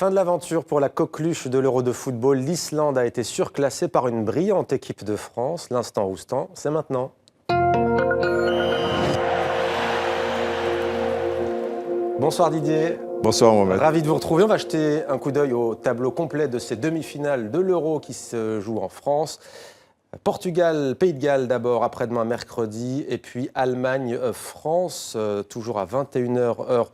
Fin de l'aventure pour la coqueluche de l'Euro de football. L'Islande a été surclassée par une brillante équipe de France. L'instant Roustan, c'est maintenant. Bonsoir Didier. Bonsoir Mohamed. Ravi de vous retrouver. On va jeter un coup d'œil au tableau complet de ces demi-finales de l'Euro qui se jouent en France. Portugal, Pays de Galles d'abord, après-demain mercredi, et puis Allemagne-France, toujours à 21h heure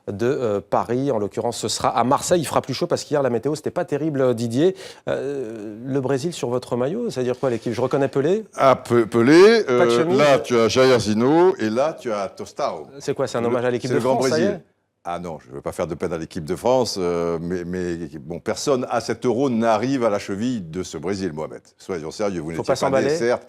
de Paris. En l'occurrence, ce sera à Marseille. Il fera plus chaud parce qu'hier, la météo, c'était pas terrible, Didier. Le Brésil sur votre maillot, ça veut dire quoi l'équipe? Je reconnais Pelé. Ah, Pelé, chemise. là tu as Jairzinho et là tu as Tostao. C'est quoi, c'est un hommage à l'équipe de C'est le Grand France, ça y est? Brésil. Ah non, je ne veux pas faire de peine à l'équipe de France, mais bon, personne à cet Euro n'arrive à la cheville de ce Brésil, Mohamed. Soyons sérieux, vous n'étiez pas s'emballer. certes.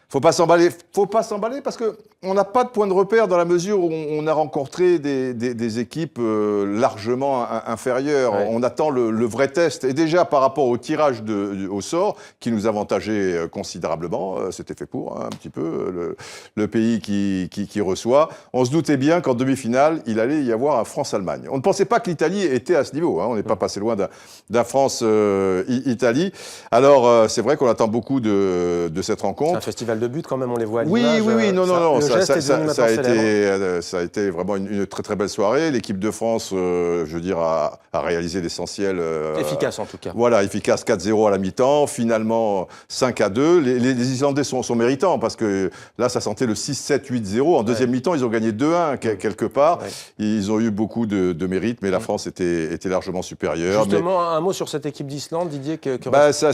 Faut pas s'emballer parce qu'on n'a pas de point de repère dans la mesure où on a rencontré des équipes largement inférieures. Ouais. On attend le vrai test. Et déjà, par rapport au tirage au sort, qui nous avantageait considérablement, c'était fait pour, un petit peu, le pays qui reçoit, on se doutait bien qu'en demi-finale, il allait y avoir un France-Allemagne. On ne pensait pas que l'Italie était à ce niveau. On n'est pas passé loin d'un France-Italie. Alors, c'est vrai qu'on attend beaucoup de cette rencontre. C'est un festival de buts quand même, on les voit à l'image. Oui, non. Ça a été vraiment une très très belle soirée. L'équipe de France, je veux dire, a réalisé l'essentiel. Efficace en tout cas. Voilà, efficace, 4-0 à la mi-temps, finalement 5-2. Les Islandais sont méritants parce que là, ça sentait le 6-7-8-0. En deuxième mi-temps, ils ont gagné 2-1 quelque part. Ouais. Ils ont eu beaucoup de mérite, mais la France était largement supérieure. Justement, un mot sur cette équipe d'Islande, Didier. Ça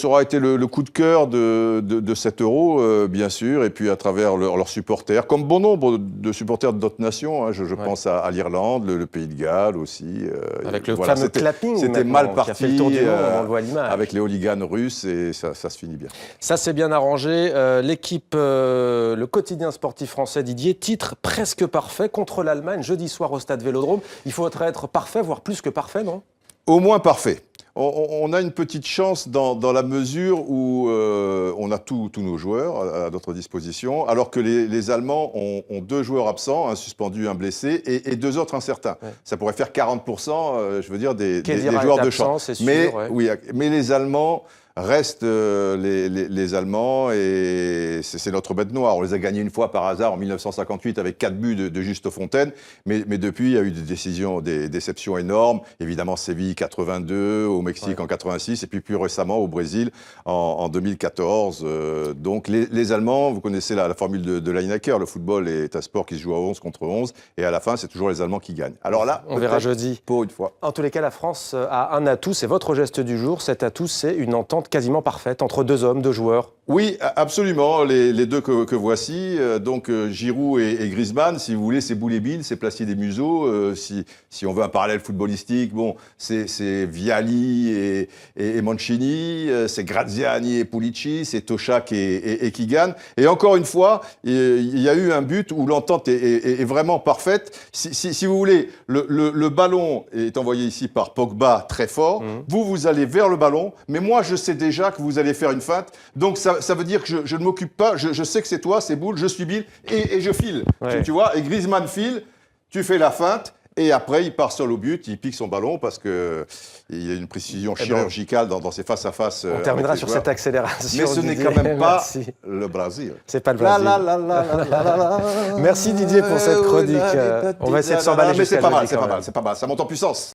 aura été le coup de cœur de cet Euro. Bien sûr, et puis à travers leurs supporters, comme bon nombre de supporters d'autres nations, hein, je pense à l'Irlande, le Pays de Galles aussi. Avec le fameux clapping, c'était mal parti, qui a fait le tour du monde, on le voit à l'image. Avec les hooligans russes, et ça se finit bien. Ça c'est bien arrangé. L'équipe, le quotidien sportif français, Didier, titre presque parfait contre l'Allemagne, jeudi soir au stade Vélodrome. Il faudrait être parfait, voire plus que parfait, non? Au moins parfait. On a une petite chance dans la mesure où on a tous nos joueurs à notre disposition, alors que les Allemands ont 2 joueurs absents, un suspendu, un blessé, et 2 autres incertains. Ouais. Ça pourrait faire 40%, je veux dire, des joueurs de champ. Mais les Allemands restent les Allemands, et c'est notre bête noire. On les a gagnés une fois par hasard en 1958 avec 4 buts de Juste Fontaine, mais depuis il y a eu des déceptions énormes. Évidemment Séville 82, au Mexique en 86, et puis plus récemment au Brésil en 2014. Donc les Allemands, vous connaissez la formule de Lineker, le football est un sport qui se joue à 11 contre 11, et à la fin c'est toujours les Allemands qui gagnent. Alors là, on verra jeudi. Pour une fois. En tous les cas, la France a un atout, c'est votre geste du jour. Cet atout, c'est une entente quasiment parfaite entre 2 hommes, 2 joueurs. Oui, absolument. Les 2 que voici, donc Giroud et Griezmann, si vous voulez, c'est Boulay-Bill, c'est Placier des Museaux. Si on veut un parallèle footballistique, bon, c'est Vialli et Mancini, c'est Graziani et Pulici, c'est Toshak et Keegan. Et encore une fois, il y a eu un but où l'entente est vraiment parfaite. Si vous voulez, le ballon est envoyé ici par Pogba très fort. Vous allez vers le ballon, mais moi je sais déjà que vous allez faire une feinte. Donc ça veut dire que je ne m'occupe pas, je sais que c'est toi, c'est Boule, je suis Bill, et je file. Ouais. Tu vois, et Griezmann file, tu fais la feinte, et après il part seul au but, il pique son ballon parce qu'il y a une précision chirurgicale dans ses face-à-face. On terminera sur cette accélération. Mais ce n'est quand même pas le Brésil. C'est pas le Brésil. Merci Didier pour cette chronique. On va essayer de s'emballer. Mais c'est pas mal, ça monte en puissance.